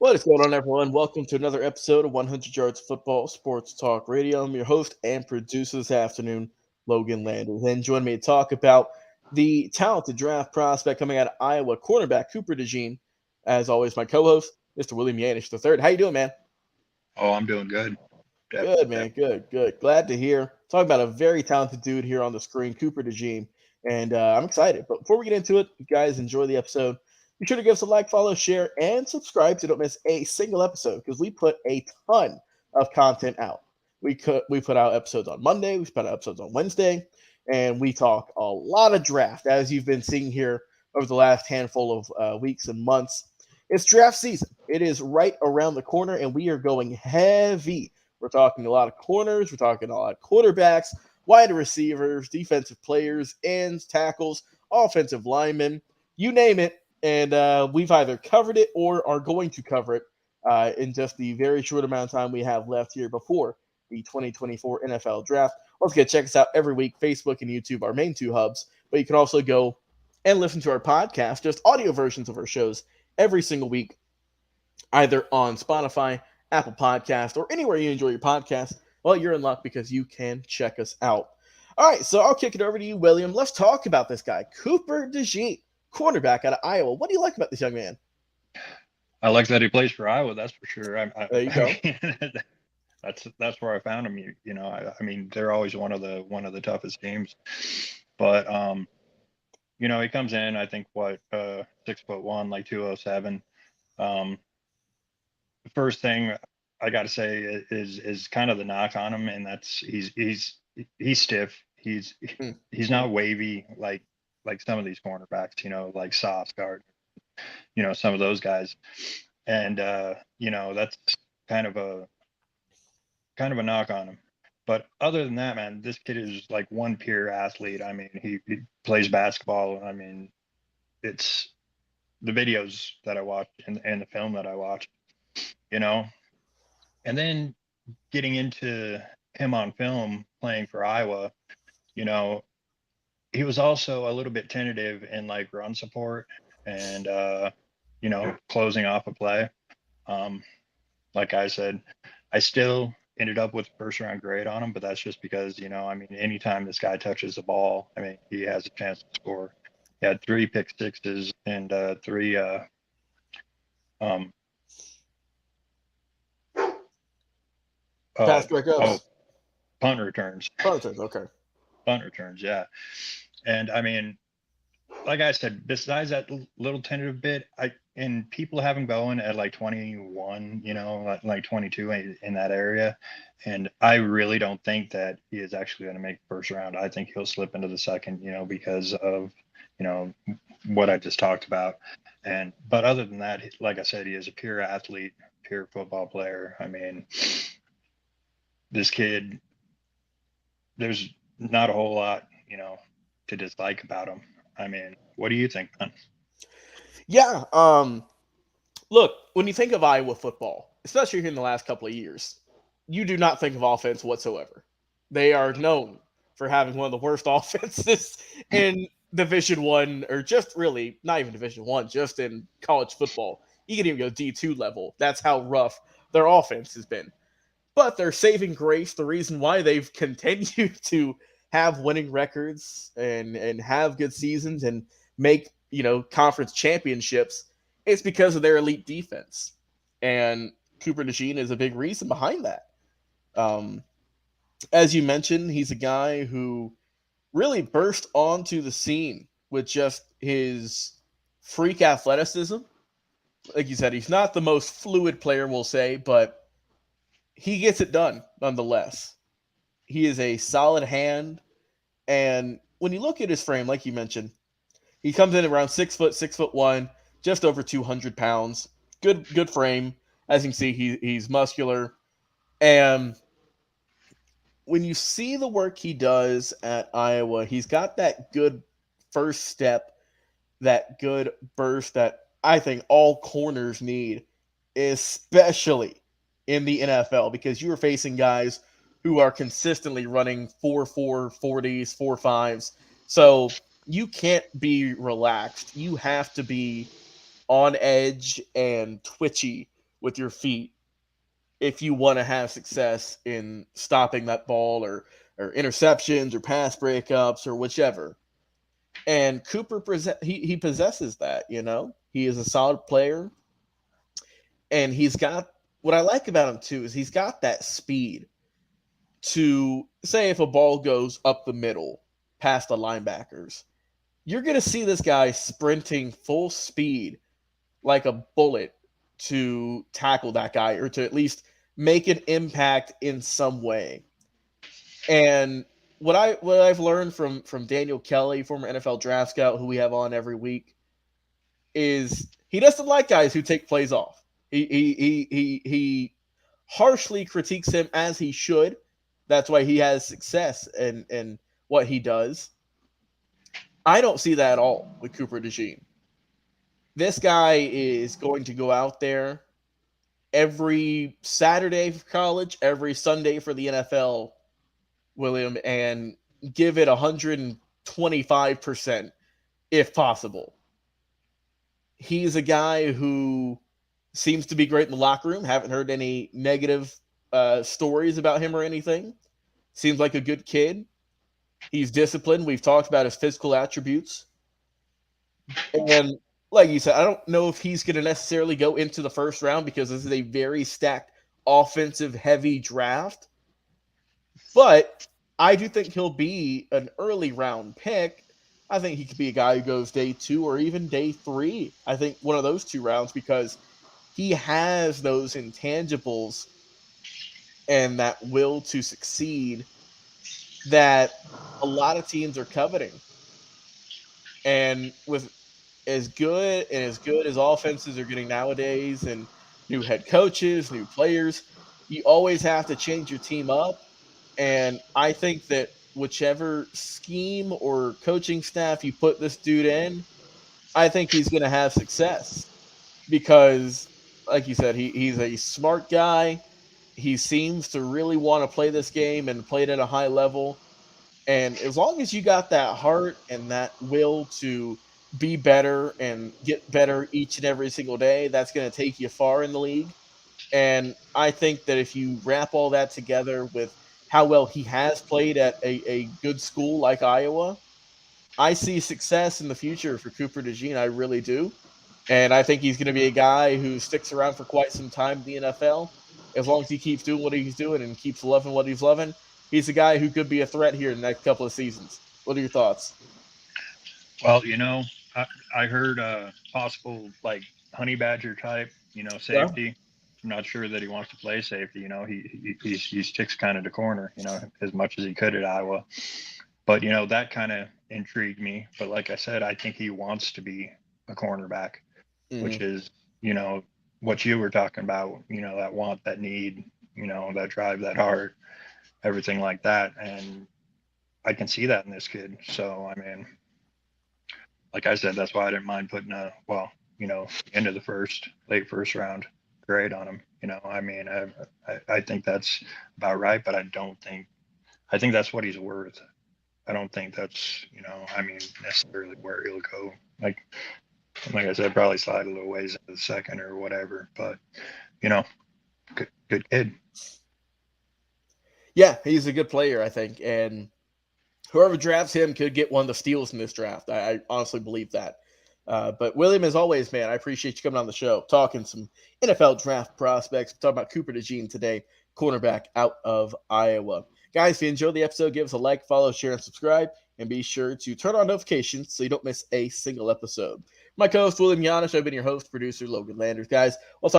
What is going on, everyone? Welcome to another episode of 100 Yards Football Sports Talk Radio. I'm your host and producer this afternoon, Logan Landers. And join me to talk about the talented draft prospect coming out of Iowa, cornerback Cooper DeJean. As always, my co-host, Mr. William Yanish III. How you doing, man? Oh, I'm doing good. Good, man. Good. Glad to hear. Talking about a very talented dude here on the screen, Cooper DeJean. And I'm excited. But before we get into it, you guys enjoy the episode. Be sure to give us a like, follow, share, and subscribe so you don't miss a single episode because we put a ton of content out. We put out episodes on Monday, we put out episodes on Wednesday, and we talk a lot of draft, as you've been seeing here over the last handful of weeks and months. It's draft season. It is right around the corner, and we are going heavy. We're talking a lot of corners, we're talking a lot of quarterbacks, wide receivers, defensive players, ends, tackles, offensive linemen, you name it. And we've either covered it or are going to cover it in just the very short amount of time we have left here before the 2024 NFL Draft. Don't forget to check us out every week, Facebook and YouTube, our main two hubs. But you can also go and listen to our podcast, just audio versions of our shows every single week, either on Spotify, Apple Podcast, or anywhere you enjoy your podcast. Well, you're in luck because you can check us out. All right, so I'll kick it over to you, William. Let's talk about this guy, Cooper DeJean, cornerback out of Iowa. What do you like about this young man? I like that he plays for Iowa. That's for sure. There you go. That's where I found him. I mean, they're always one of the toughest teams, but he comes in. I think 6'1", like 207. The first thing I got to say is kind of the knock on him, and that's he's stiff. He's not wavy like some of these cornerbacks, like Sauce-Gardner, some of those guys. And, that's kind of a knock on him. But other than that, man, this kid is like one pure athlete. I mean, he plays basketball. I mean, it's the videos that I watched and the film that I watched, and then getting into him on film playing for Iowa, he was also a little bit tentative in like run support and closing off a play. Like I said, I still ended up with first round grade on him, but that's just because anytime this guy touches the ball, I mean, he has a chance to score. He had 3 pick sixes and 3 Pass breakups. Punt returns. Okay. Punt returns, yeah. And I mean, like I said, besides that little tentative bit, and people have him going at like 21, like 22 in that area. And I really don't think that he is actually going to make the first round. I think he'll slip into the second, because of, what I just talked about. But other than that, like I said, he is a pure athlete, pure football player. I mean, this kid, there's not a whole lot, to dislike about him. I mean, what do you think, man? Yeah. Look, when you think of Iowa football, especially here in the last couple of years, you do not think of offense whatsoever. They are known for having one of the worst offenses in Division One, or just really not even Division One, just in college football. You can even go D2 level. That's how rough their offense has been. But their saving grace, the reason why they've continued to have winning records and have good seasons and make conference championships, it's because of their elite defense. And Cooper DeJean is a big reason behind that. As you mentioned, he's a guy who really burst onto the scene with just his freak athleticism. Like you said, he's not the most fluid player, we'll say, but he gets it done nonetheless. He is a solid hand. And when you look at his frame, like you mentioned, he comes in around 6 foot, 6'1", just over 200 pounds. Good frame. As you can see, he's muscular. And when you see the work he does at Iowa, he's got that good first step, that good burst that I think all corners need, especially in the NFL, because you are facing guys who are consistently running 4.4 40s, 4.5s. So you can't be relaxed. You have to be on edge and twitchy with your feet if you want to have success in stopping that ball or interceptions or pass breakups or whichever. And Cooper he possesses that, you know. He is a solid player, and he's got what I like about him too is he's got that speed to say if a ball goes up the middle past the linebackers, you're going to see this guy sprinting full speed like a bullet to tackle that guy or to at least make an impact in some way. And what I've learned from Daniel Kelly, former NFL draft scout who we have on every week, is he doesn't like guys who take plays off. He harshly critiques him as he should. That's why he has success in what he does. I don't see that at all with Cooper DeJean. This guy is going to go out there every Saturday for college, every Sunday for the NFL, William, and give it 125% if possible. He's a guy who seems to be great in the locker room. Haven't heard any negative stories about him or anything. Seems like a good kid. He's disciplined. We've talked about his physical attributes. And like you said, I don't know if he's going to necessarily go into the first round because this is a very stacked offensive heavy draft. But I do think he'll be an early round pick. I think he could be a guy who goes day 2 or even day 3. I think one of those 2 rounds because he has those intangibles and that will to succeed that a lot of teams are coveting. And with as good as offenses are getting nowadays and new head coaches, new players, you always have to change your team up. And I think that whichever scheme or coaching staff you put this dude in, I think he's going to have success because, like you said, he's a smart guy. He seems to really want to play this game and play it at a high level. And as long as you got that heart and that will to be better and get better each and every single day, that's going to take you far in the league. And I think that if you wrap all that together with how well he has played at a good school like Iowa, I see success in the future for Cooper DeJean. I really do. And I think he's going to be a guy who sticks around for quite some time in the NFL. As long as he keeps doing what he's doing and keeps loving what he's loving, he's a guy who could be a threat here in the next couple of seasons. What are your thoughts? Well, I heard possible like honey badger type, Yeah. safety. I'm not sure that he wants to play safety. He sticks kind of to corner, as much as he could at Iowa. But that kind of intrigued me. But like I said, I think he wants to be a cornerback, which is what you were talking about. That want, that need, that drive, that heart, everything like that. And I can see that in this kid. So I mean, like I said, that's why I didn't mind putting end of the late first round grade on him. I mean, I think that's about right, but I think that's what he's worth. I don't think that's, necessarily where he'll go. Like I said, probably slide a little ways into the second or whatever, but good kid. Yeah, he's a good player, I think. And whoever drafts him could get one of the steals in this draft. I honestly believe that. But William, as always, man, I appreciate you coming on the show, talking some NFL draft prospects. We're talking about Cooper DeJean today, cornerback out of Iowa. Guys, if you enjoyed the episode, give us a like, follow, share, and subscribe. And be sure to turn on notifications so you don't miss a single episode. My co-host, William Yanish. I've been your host, producer, Logan Landers. Guys, we'll talk